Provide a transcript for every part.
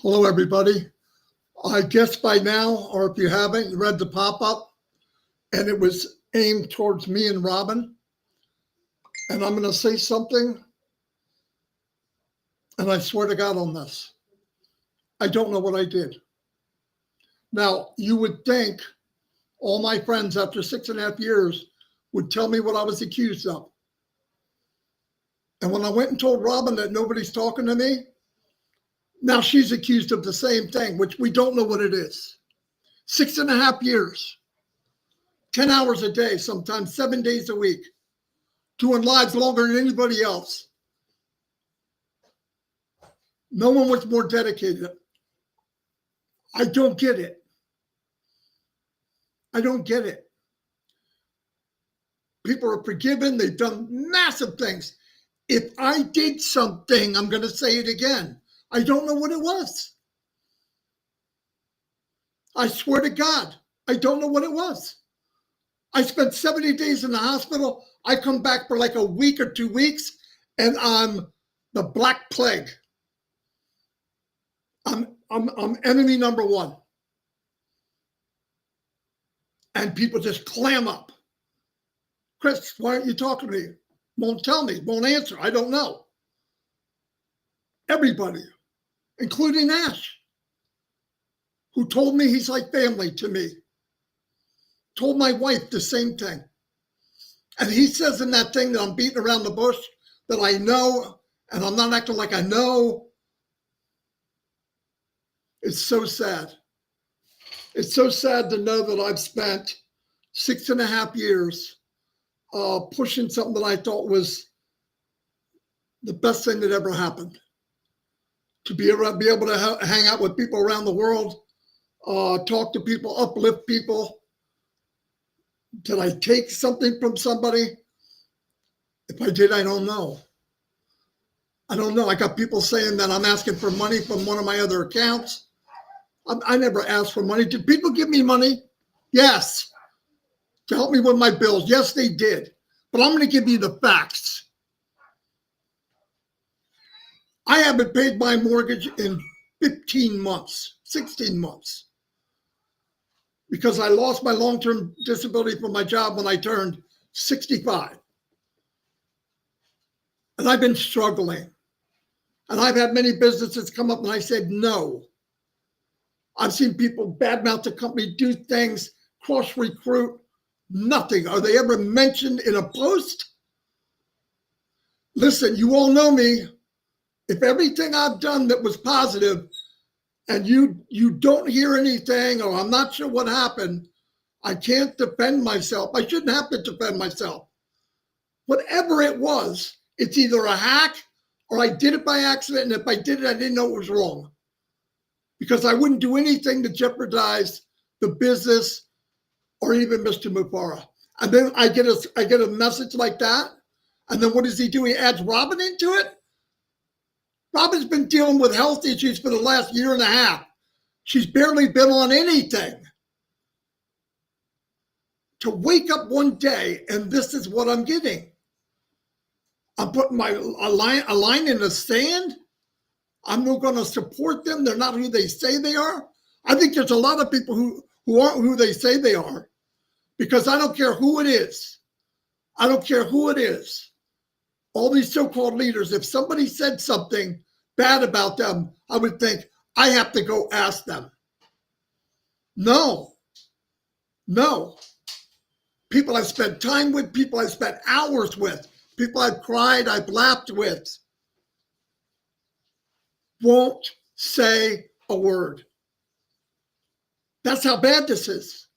Hello, everybody. I guess by now, or if you haven't, you read the pop-up, and it was aimed towards me and Robin. And I'm going to say something, and I swear to God on this. I don't know what I did. Now, you would think all my friends after 6.5 years would tell me what I was accused of. And when I went and told Robin that nobody's talking to me, now she's accused of the same thing, which we don't know what it is. 6.5 years, 10 hours a day, sometimes 7 days a week, doing lives longer than anybody else. No one was more dedicated. I don't get it. I don't get it. People are forgiven. They've done massive things. If I did something, I'm going to say it again. I don't know what it was. I swear to God, I don't know what it was. I spent 70 days in the hospital. I come back for like a week or 2 weeks, and I'm the Black Plague. I'm enemy number one. And people just clam up. Chris, why aren't you talking to me? Won't tell me, won't answer. I don't know. Everybody, including Ash, who told me he's like family to me. Told my wife the same thing. And he says in that thing that I'm beating around the bush that I know, and I'm not acting like I know. It's so sad. It's so sad to know that I've spent 6.5 years pushing something that I thought was the best thing that ever happened. To be able to hang out with people around the world, talk to people, uplift people. Did I take something from somebody? If I did, I don't know. I don't know. I got people saying that I'm asking for money from one of my other accounts. I never asked for money. Did people give me money? Yes. To help me with my bills. Yes, they did. But I'm going to give you the facts. I haven't paid my mortgage in 15 months, 16 months. Because I lost my long-term disability from my job when I turned 65. And I've been struggling. And I've had many businesses come up and I said no. I've seen people badmouth the company, do things, cross-recruit, nothing. Are they ever mentioned in a post? Listen, you all know me. If everything I've done that was positive and you don't hear anything or I'm not sure what happened, I can't defend myself. I shouldn't have to defend myself. Whatever it was, it's either a hack or I did it by accident. And if I did it, I didn't know it was wrong. Because I wouldn't do anything to jeopardize the business or even Mr. Mufareh. And then I get a message like that. And then what does he do? He adds Robin into it. Robin's been dealing with health issues for the last 1.5 years. She's barely been on anything. To wake up one day and this is what I'm getting. I'm putting a line in the sand. I'm not going to support them. They're not who they say they are. I think there's a lot of people who aren't who they say they are, because I don't care who it is. I don't care who it is. All these so-called leaders, if somebody said something bad about them, I would think, I have to go ask them. No. People I've spent time with, people I've spent hours with, people I've cried, I've laughed with, won't say a word. That's how bad this is.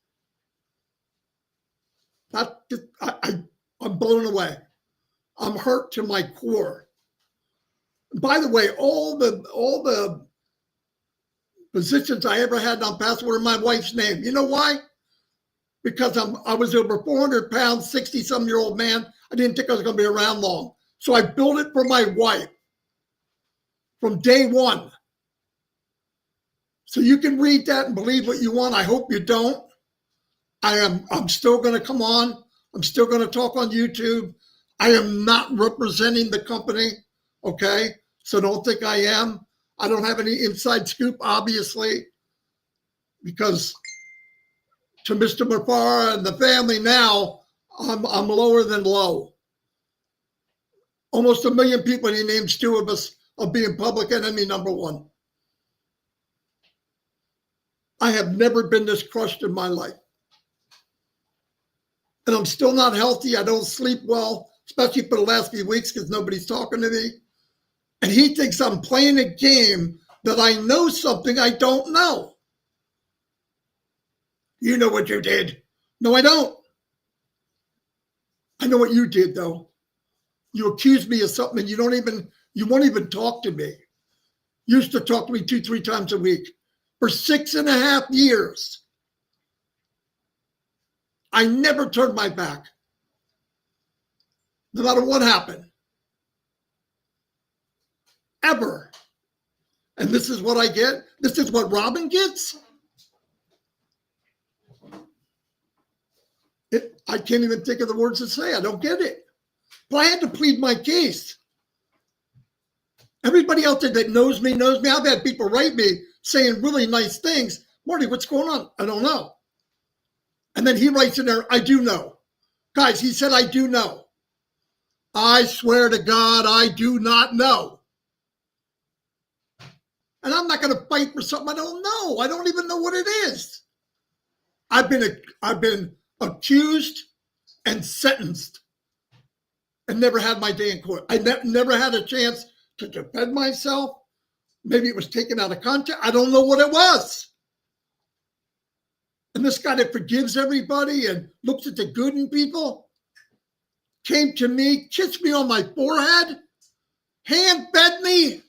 I'm blown away. I'm hurt to my core. By the way, all the positions I ever had on passport were in my wife's name. You know why? Because I was over 400 pounds, 60-some-year-old man. I didn't think I was going to be around long. So I built it for my wife from day one. So you can read that and believe what you want. I hope you don't. I'm still going to come on. I'm still going to talk on YouTube. I am not representing the company, okay? So don't think I am. I don't have any inside scoop, obviously, because to Mr. Mufara and the family now, I'm lower than low. Almost 1 million people, and he names 2 of us of being public enemy number 1. I have never been this crushed in my life. And I'm still not healthy. I don't sleep well, especially for the last few weeks because nobody's talking to me. And he thinks I'm playing a game that I know something I don't know. You know what you did. No, I don't. I know what you did, though. You accused me of something and you won't even talk to me. You used to talk to me 2-3 times a week for 6.5 years. I never turned my back, no matter what happened, ever. And this is what I get? This is what Robin gets? I can't even think of the words to say. I don't get it. But I had to plead my case. Everybody out there that knows me knows me. I've had people write me saying really nice things. Marty, what's going on? I don't know. And then he writes in there, I do know. Guys, he said, I do know. I swear to God, I do not know. And I'm not going to fight for something I don't know. I don't even know what it is. I've been accused and sentenced and never had my day in court. I never had a chance to defend myself. Maybe it was taken out of context. I don't know what it was. And this guy that forgives everybody and looks at the good in people came to me, kissed me on my forehead, hand fed me.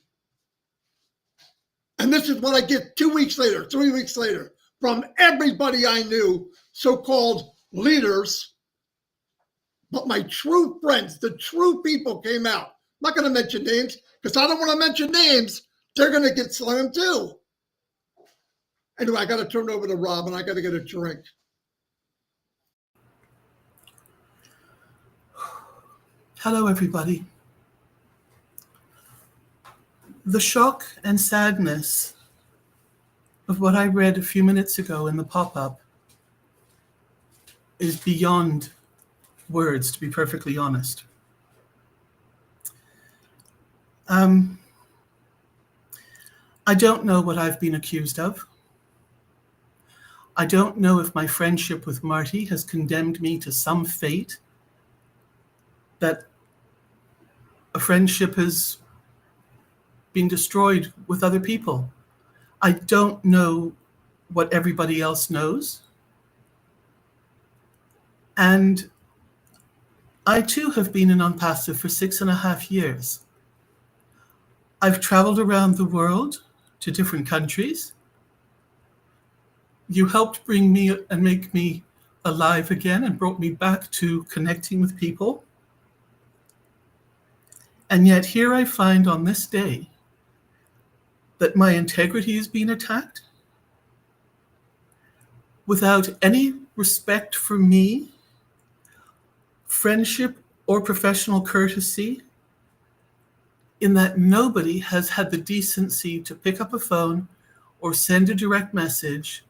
And this is what I get 2 weeks later, 3 weeks later, from everybody I knew, so-called leaders. But my true friends, the true people came out. I'm not going to mention names because I don't want to mention names. They're going to get slammed too. Anyway, I got to turn over to Rob and I got to get a drink. Hello, everybody. The shock and sadness of what I read a few minutes ago in the pop-up is beyond words, to be perfectly honest. I don't know what I've been accused of. I don't know if my friendship with Marty has condemned me to some fate, that a friendship has been destroyed with other people. I don't know what everybody else knows. And I too have been an unpassive for 6.5 years. I've traveled around the world to different countries. You helped bring me and make me alive again and brought me back to connecting with people. And yet here I find on this day that my integrity is being attacked without any respect for me, friendship, or professional courtesy, in that nobody has had the decency to pick up a phone or send a direct message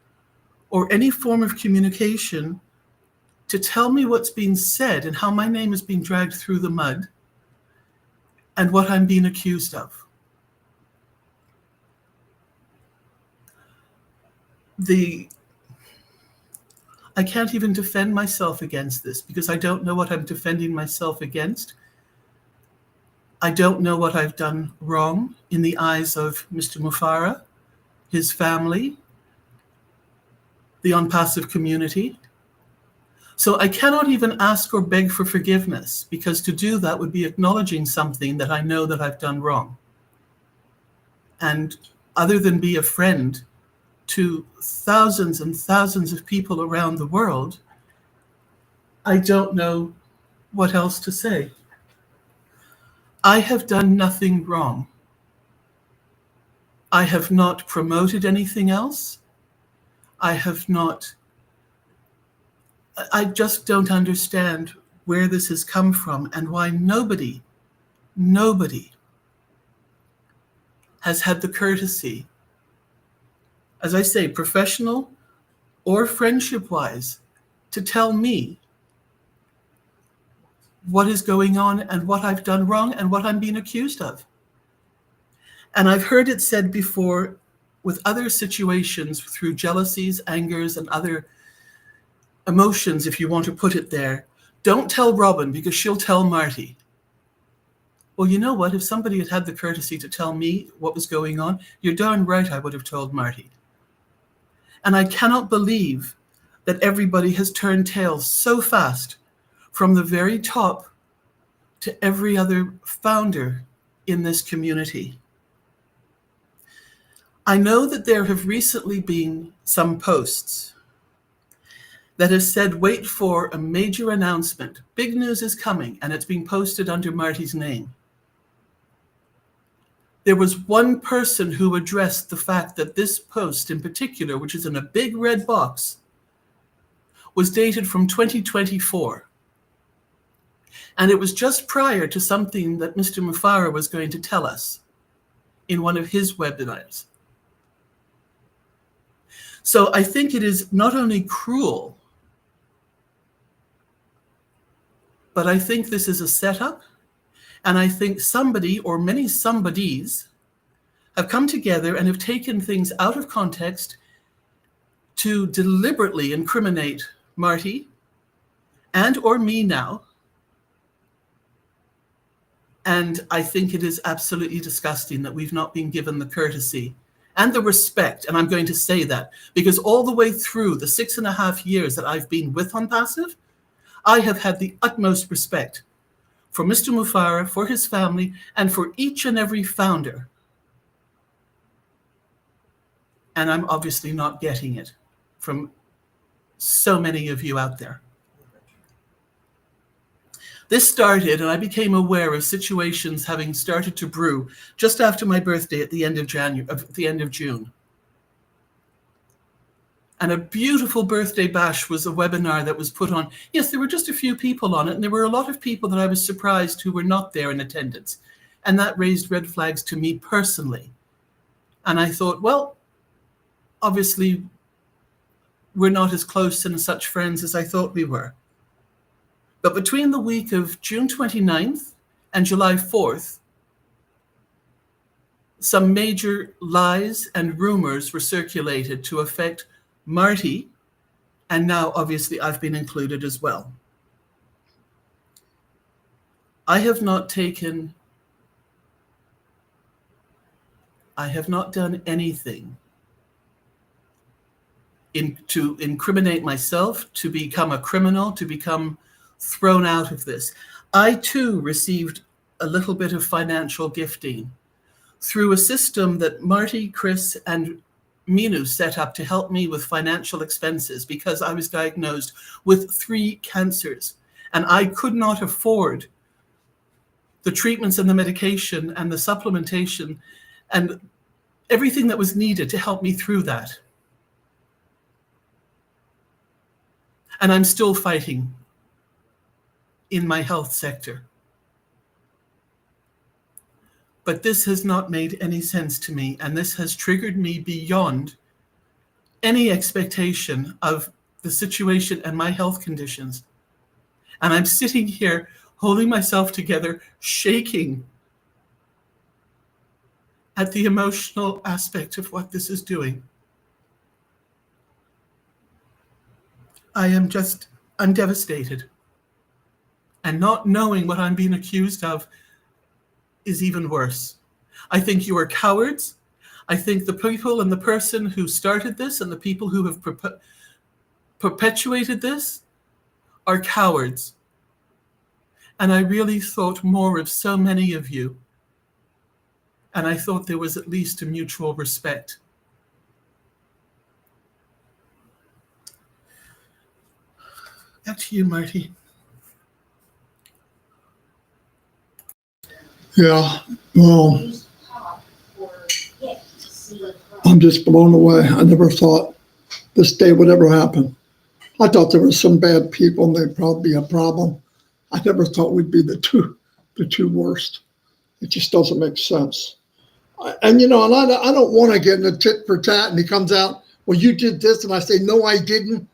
or any form of communication to tell me what's being said and how my name is being dragged through the mud and what I'm being accused of. I can't even defend myself against this because I don't know what I'm defending myself against. I don't know what I've done wrong in the eyes of Mr. Mufara, his family, the unpassive community. So I cannot even ask or beg for forgiveness, because to do that would be acknowledging something that I know that I've done wrong. And other than be a friend to thousands and thousands of people around the world, I don't know what else to say. I have done nothing wrong. I have not promoted anything else. I just don't understand where this has come from and why nobody has had the courtesy, as I say, professional or friendship-wise, to tell me what is going on and what I've done wrong and what I'm being accused of. And I've heard it said before with other situations through jealousies, angers, and other emotions, if you want to put it there, don't tell Robin because she'll tell Marty. Well, you know what? If somebody had had the courtesy to tell me what was going on, you're darn right I would have told Marty. And I cannot believe that everybody has turned tail so fast from the very top to every other founder in this community. I know that there have recently been some posts that have said, wait for a major announcement. Big news is coming, and it's being posted under Marty's name. There was one person who addressed the fact that this post in particular, which is in a big red box, was dated from 2024. And it was just prior to something that Mr. Mufara was going to tell us in one of his webinars. So I think it is not only cruel, but I think this is a setup. And I think somebody or many somebodies have come together and have taken things out of context to deliberately incriminate Marty and or me now. And I think it is absolutely disgusting that we've not been given the courtesy and the respect. And I'm going to say that because all the way through the 6.5 years that I've been with On Passive, I have had the utmost respect for Mr. Mufara, for his family, and for each and every founder. And I'm obviously not getting it from so many of you out there. This started, and I became aware of situations having started to brew just after my birthday at the end of June. And a beautiful birthday bash was a webinar that was put on. Yes, there were just a few people on it, and there were a lot of people that I was surprised who were not there in attendance. And that raised red flags to me personally. And I thought, well, obviously, we're not as close and such friends as I thought we were. But between the week of June 29th and July 4th, some major lies and rumors were circulated to affect Marty, and now obviously I've been included as well. I have not done anything to incriminate myself, to become a criminal, to become thrown out of this. I too received a little bit of financial gifting through a system that Marty, Chris, and Minu set up to help me with financial expenses because I was diagnosed with 3 cancers and I could not afford the treatments and the medication and the supplementation and everything that was needed to help me through that. And I'm still fighting in my health sector. But this has not made any sense to me, and this has triggered me beyond any expectation of the situation and my health conditions. And I'm sitting here holding myself together, shaking at the emotional aspect of what this is doing. I'm devastated. And not knowing what I'm being accused of is even worse. I think you are cowards. I think the people and the person who started this and the people who have perpetuated this are cowards. And I really thought more of so many of you. And I thought there was at least a mutual respect. Back to you, Marty. Yeah, well, I'm just blown away. I never thought this day would ever happen. I thought there were some bad people and they'd probably be a problem. I never thought we'd be the two worst. It just doesn't make sense. And I don't want to get in a tit for tat. And he comes out, well, you did this, and I say, no, I didn't.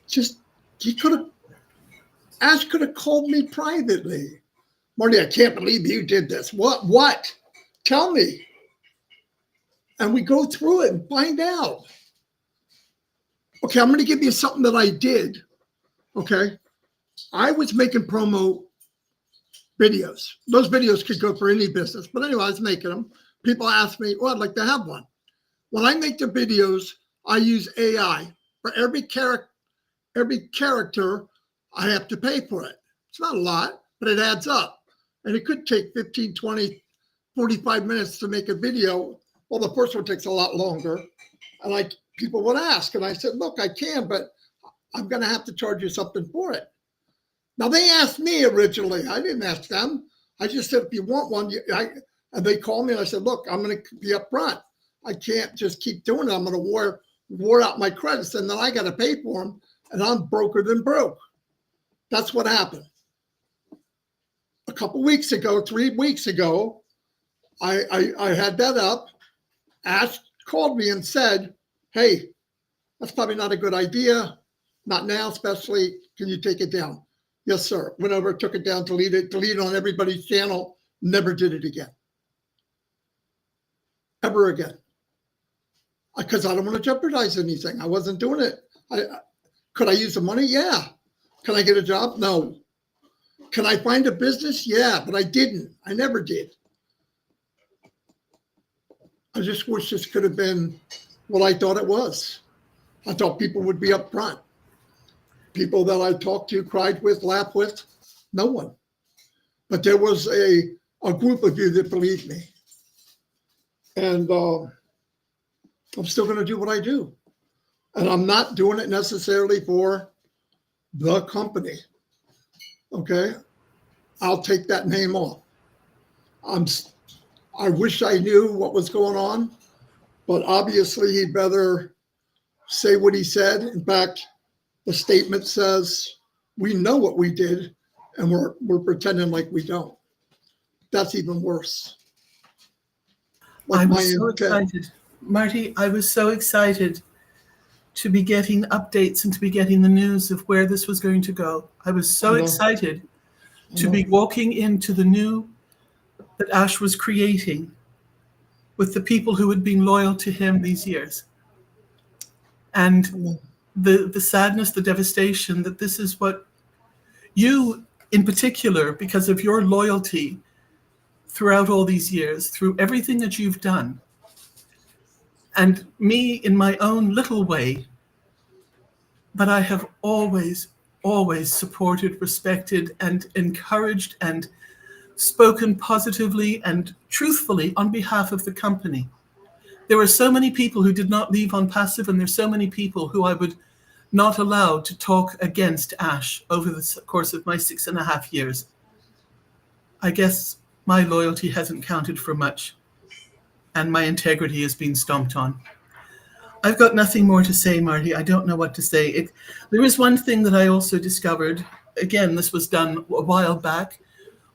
Just Ash could have called me privately. Marty, I can't believe you did this. What? Tell me. And we go through it and find out. Okay, I'm going to give you something that I did. Okay. I was making promo videos. Those videos could go for any business. But anyway, I was making them. People ask me, well, I'd like to have one. When I make the videos, I use AI. For every character, I have to pay for it. It's not a lot, but it adds up. And it could take 15, 20, 45 minutes to make a video. Well, the first one takes a lot longer. And people would ask, and I said, look, I can, but I'm going to have to charge you something for it. Now, they asked me originally. I didn't ask them. I just said, if you want one, and they called me, and I said, look, I'm going to be upfront. I can't just keep doing it. I'm going to wore out my credits, and then I got to pay for them, and I'm broker than broke. That's what happened. A couple weeks ago, 3 weeks ago, I had that up. Ash called me and said, hey, that's probably not a good idea. Not now, especially. Can you take it down? Yes, sir. Went over, took it down, deleted on everybody's channel. Never did it again. Ever again. Because I don't want to jeopardize anything. I wasn't doing it. Could I use the money? Yeah. Can I get a job? No. Can I find a business? Yeah, but I didn't. I never did. I just wish this could have been what I thought it was. I thought people would be upfront. People that I talked to, cried with, laughed with, no one. But there was a group of you that believed me. And I'm still going to do what I do. And I'm not doing it necessarily for the company. Okay? I'll take that name off. I wish I knew what was going on, but obviously he'd better say what he said. In fact, the statement says, we know what we did, and we're pretending like we don't. That's even worse. I was so excited. Marty, I was so excited to be getting updates and to be getting the news of where this was going to go. I was so excited to be walking into the new that Ash was creating with the people who had been loyal to him these years. And the sadness, the devastation that this is what you in particular, because of your loyalty throughout all these years, through everything that you've done, and me in my own little way, but I have always supported, respected, and encouraged and spoken positively and truthfully on behalf of the company. There were so many people who did not leave on passive, and there's so many people who I would not allow to talk against Ash over the course of my 6.5 years. I guess my loyalty hasn't counted for much, and my integrity has been stomped on. I've got nothing more to say, Marty. I don't know what to say. There is one thing that I also discovered, again, this was done a while back,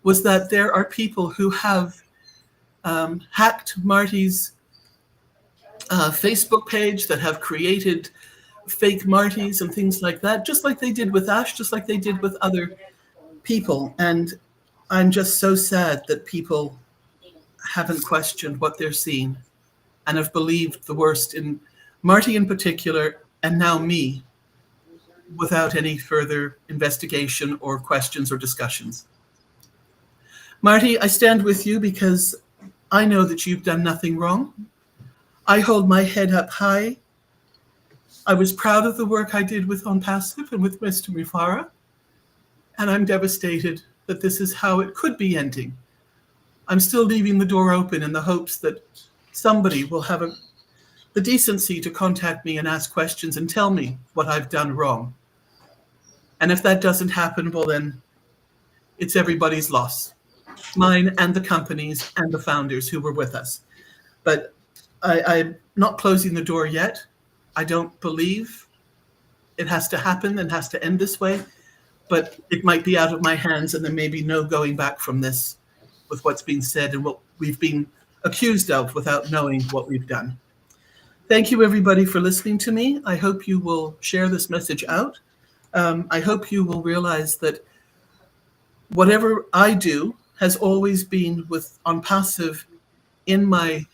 was that there are people who have hacked Marty's Facebook page, that have created fake Martys and things like that, just like they did with Ash, just like they did with other people. And I'm just so sad that people haven't questioned what they're seeing and have believed the worst in Marty in particular, and now me, without any further investigation or questions or discussions. Marty, I stand with you because I know that you've done nothing wrong. I hold my head up high. I was proud of the work I did with On Passive and with Mr. Mufara, and I'm devastated that this is how it could be ending. I'm still leaving the door open in the hopes that somebody will have the decency to contact me and ask questions and tell me what I've done wrong. And if that doesn't happen, well then, it's everybody's loss. Mine and the companies and the founders who were with us. But I'm not closing the door yet. I don't believe it has to happen and has to end this way, but it might be out of my hands, and there may be no going back from this with what's been said and what we've been accused of without knowing what we've done. Thank you, everybody, for listening to me. I hope you will share this message out. I hope you will realize that whatever I do has always been on passive in my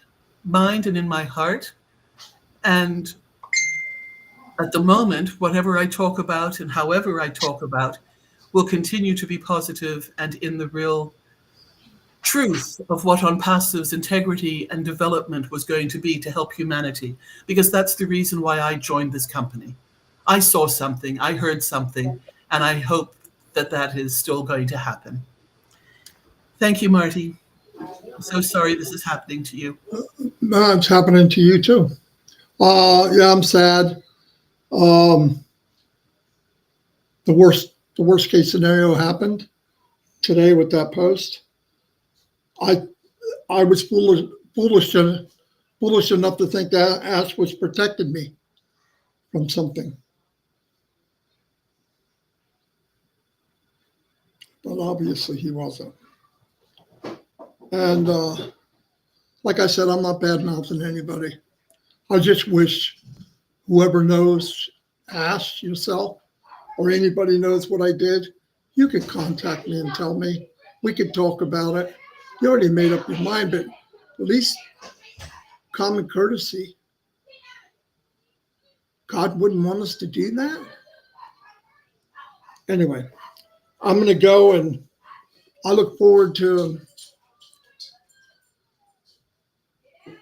mind and in my heart. And at the moment, whatever I talk about and however I talk about will continue to be positive and in the real truth of what on passive's integrity and development was going to be to help humanity, because that's the reason why I joined this company. I saw something, I heard something, and I hope that that is still going to happen. Thank you, Marty. I'm so sorry this is happening to you. No, it's happening to you too. Yeah, I'm sad. The worst case scenario happened today with that post. I was foolish enough to think that Ash was protecting me from something, but obviously he wasn't. And like I said, I'm not bad mouthing anybody. I just wish whoever knows, Ash, yourself, or anybody knows what I did, you could contact me and tell me. We could talk about it. You already made up your mind, but at least common courtesy. God wouldn't want us to do that. Anyway, I'm going to go, and I look forward to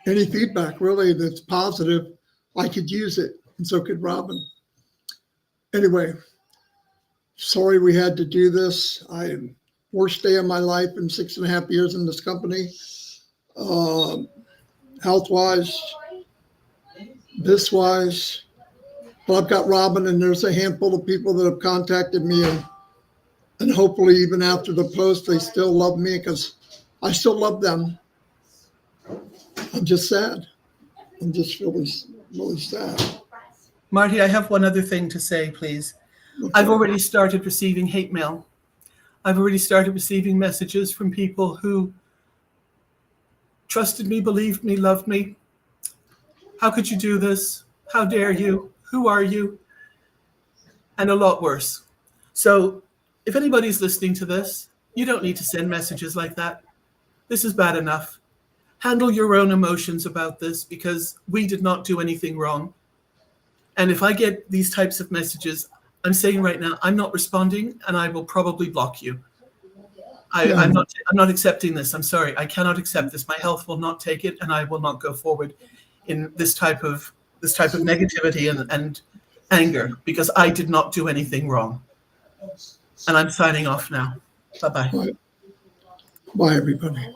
any feedback, really, that's positive. I could use it, and so could Robin. Anyway, sorry we had to do this. Worst day of my life in 6.5 years in this company, health-wise, this-wise. But I've got Robin, and there's a handful of people that have contacted me, and hopefully even after the post, they still love me because I still love them. I'm just sad. I'm just really, really sad. Marty, I have one other thing to say, please. Okay. I've already started receiving hate mail. I've already started receiving messages from people who trusted me, believed me, loved me. How could you do this? How dare you? Who are you? And a lot worse. So if anybody's listening to this, you don't need to send messages like that. This is bad enough. Handle your own emotions about this, because we did not do anything wrong. And if I get these types of messages, I'm saying right now, I'm not responding, and I will probably block you. I'm not accepting this. I'm sorry. I cannot accept this. My health will not take it, and I will not go forward in this type of negativity and anger, because I did not do anything wrong. And I'm signing off now. Bye-bye. Bye, everybody.